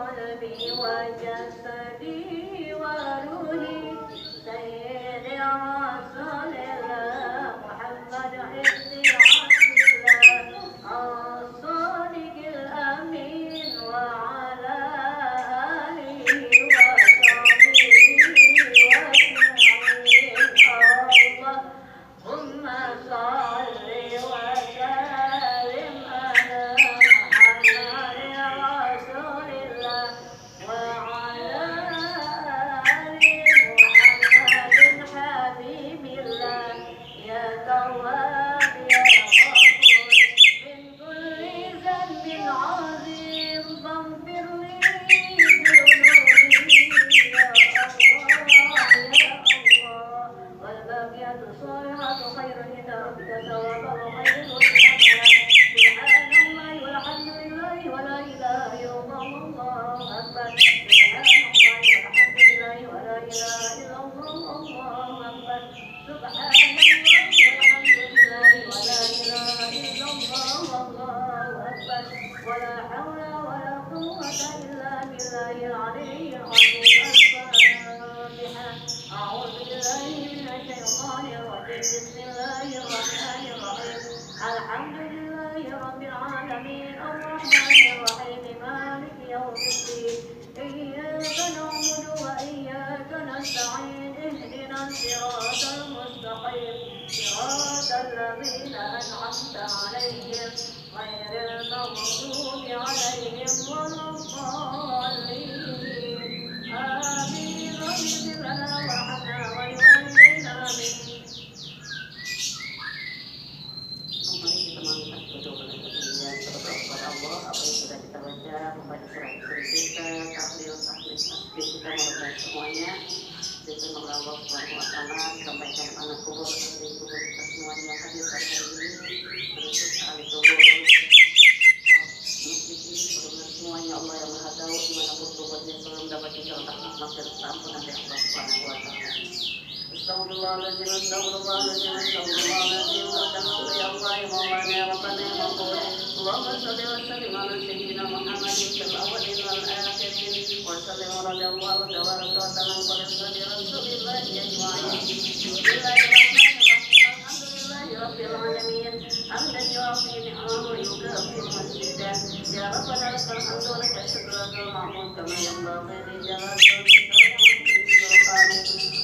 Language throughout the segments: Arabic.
قلبي وجسدي وروحي سيدي رسول الله محمد ابن عبد الله الصادق الأمين وعلى آله وصحبه وأجمعين اللهم صل وسلم على محمد رسول الله وعلى آل محمد حبيب الله يا تواب يا غفور من كل ذنب عظيم فاغفر لي ذنوبي يا الله يا الله والباقيات الصالحات خير عند ربك ثوابا وخير واملا سبحان الله والحمد لله ولا اله الا الله والله اكبر سبحان الله والحمد لله ولا اله الا الله والله اكبر سبحان الله والحمد لله ولا اله الا الله والله اكبر ولا حول ولا قوه الا بالله العلي العظيم الفاتحه أعوذ بالله من الشيطان الرجيم بسم الله الرحمن الرحيم الحمد لله رب العالمين الرحمن الرحيم مالك يوم الدين إياك نعبد وإياك نستعين اهدنا الصراط المستقيم صراط الذين أنعمت عليهم غير المغضوب عليهم ولا الضالين آمين رب لنا وارحمنا ولوالدينا آمين. Mari kita mengangkat kedua belah kemuliaan kepada Allah apa yang sudah kita baca membaca surah kita tahlil tasbih kita membaca semuanya dengan Allah Subhanahu wa taala sampaikan anak kubur dari kubur kita semuanya yang hadir pada hari ini terus ahli kubur semuanya Allah yang Maha Tahu dimanapun kuburnya selalu dapat dicontoh rahmat dan ampunan dari Allah Subhanahu wa taala. Astagfirullahaladzim, astagfirullahaladzim, astagfirullahaladzim. Wa ya Allah ya Maulana ya Rabbana ya Maqul. Allahumma salli wa sallim ala sayyidina Muhammadin fil awwalin wal akhirin wa sallim ala radiyallahu tabaraka wa ta'ala qala rasulillahi ajma'in. Bismillahirrahmanirrahim. Alhamdulillahi rabbil alamin. Hamdan yu'affi ni'amahu wa yukafi masjidah. Ya Rabbana lakal hamdu wa lakal syukru wa lakal ma'mud kama yanbaghi li jalali wajhika.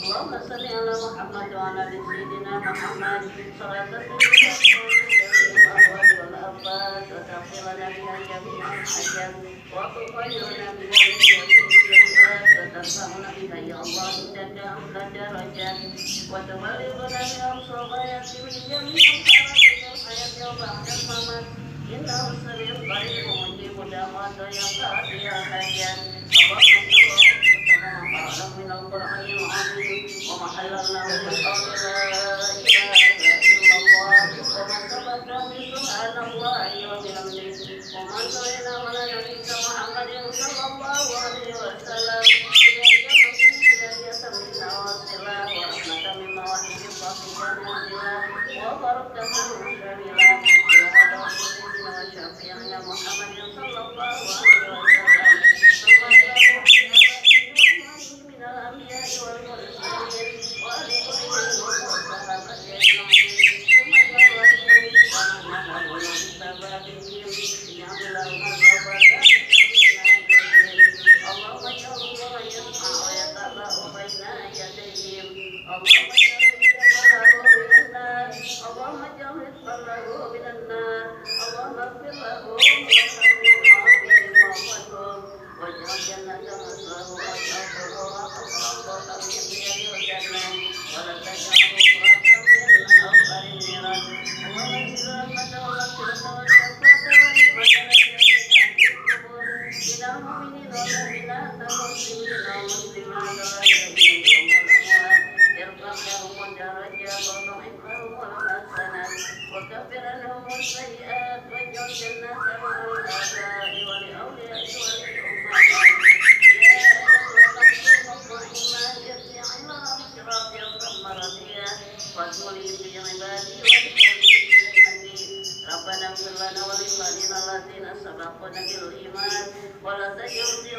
اللهم صل على محمد وعلى ال سيدنا محمد صلاة تسلم الأهوال والأبواب وتغفر لنا بها جميع الحاجات وتطهرنا بها من جميع السيئات وترفعنا بها يا الله عندك أعلى درجات وتبلغنا بها أقصى غايات من جميع الخيرات في الحياة وبعد الممات إنه سميع قريب مجيب دعوات ينفع بها حاجات اللهم من القرآن العظيم وما حللنا من قول لا إله إلا الله وما ثبت بسبحان الله وبحمده وما سئلنا ولا نبيك محمد صلى الله عليه وسلم هداية منا واصلا ورحمة من مواهب الله نازلا وبركة شاملة وعلى سيدنا وشفيعنا محمد صلى الله عليه وسلم من الأنبياء والمرسلين ولكل والصحابة أجمعين ثم يوفيهم ونحن بسببهم يعمل المصطفى اللهم يا الله يسمع ويتابع بين يديهم اللهم جهد من النار اللهم جهد قلبه من النار اللهم اغفر له وارحمه وعافهم واجعل جنة مثواه واجعله ولا تجعله فرقا من أوفر النيران اللهم انزل رحمته ومغفرته والشفاعة والحكمة إلى المؤمنين والمؤمنات والمسلمين والمسلمات والمؤمنين والأموات ارفع لهم الدرجات وضعف لهم الحسنات وكفر لهم السيئات واجعل جنة مع الآباء ولأولياء وللأمهات وادخلي في عبادي وادخلي في جنتي ربنا اغفر لنا ولإخواننا الذين سبقونا بالإيمان ولا تجعل في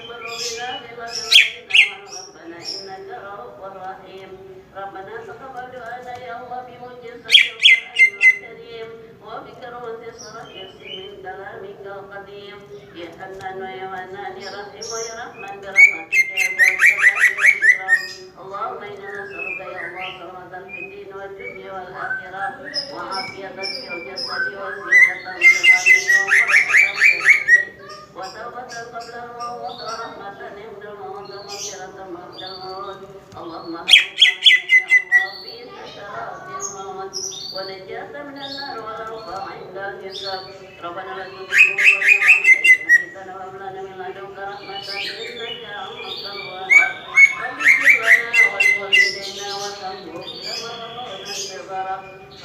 ربنا إنك رؤوف رحيم. ربنا تقبل دعاءنا يا الله بمعجزة القرآن الكريم وبكرمة صلاة ياسين من كلامك القديم يا حنان يا منان يا رحيم ويا رحمن برحمتك يا ذا الجلال والإكرام. اللهم إنا نسألك يا الله سلامة في الدين والدنيا والآخرة وعافية في الجسد وزيادة في المال وتوبة قبل الموت ورحمة عند الموت ومغفرة بعد الموت. اللهم هبنا يا الله في سكرات الموت ونجاة من النار والعقاب عند الحساب. ربنا لا تزغ قلوبنا وهب لنا من لدنك رحمة إنك أنت الوهاب. رب اغفر لنا ولوالدينا وارحمهم كما ربونا صغارا.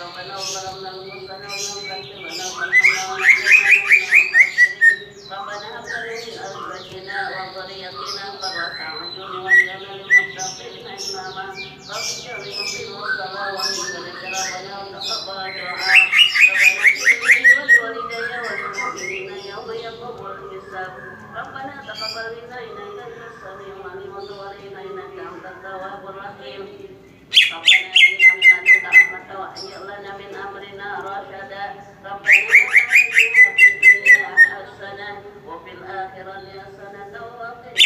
ربنا ظلمنا أنفسنا وإن لم تغفر لنا وترحمنا لنكونن من الخاسرين. ربنا هب لنا من أزواجنا وذريتنا قرة أعين واجعلنا للمتقين إماما. رب اجعل مقيم الصلاة ومن ذكرنا وتقبل دعاء. ربنا اغفر لي ولوالدي وللمؤمنين يوم يقوم الحساب. ربنا تقبل منا إنك أنت السميع العليم وتب علينا إنك أنت التواب الرحيم. ربنا آتنا من لدنك رحمة وهيئ لنا من أمرنا رشدا. ربنا آتنا في الدنيا حسنة وفي الآخرة حسنة وقنا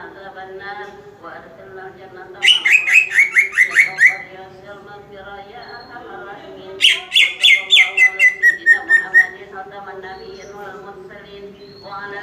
عذاب النار وأدخلنا الجنة مع الأبرار يا يسر مغفرة يا أرحم الراحمين. وصلى الله على سيدنا محمد خاتم النبيين والمرسلين وعلى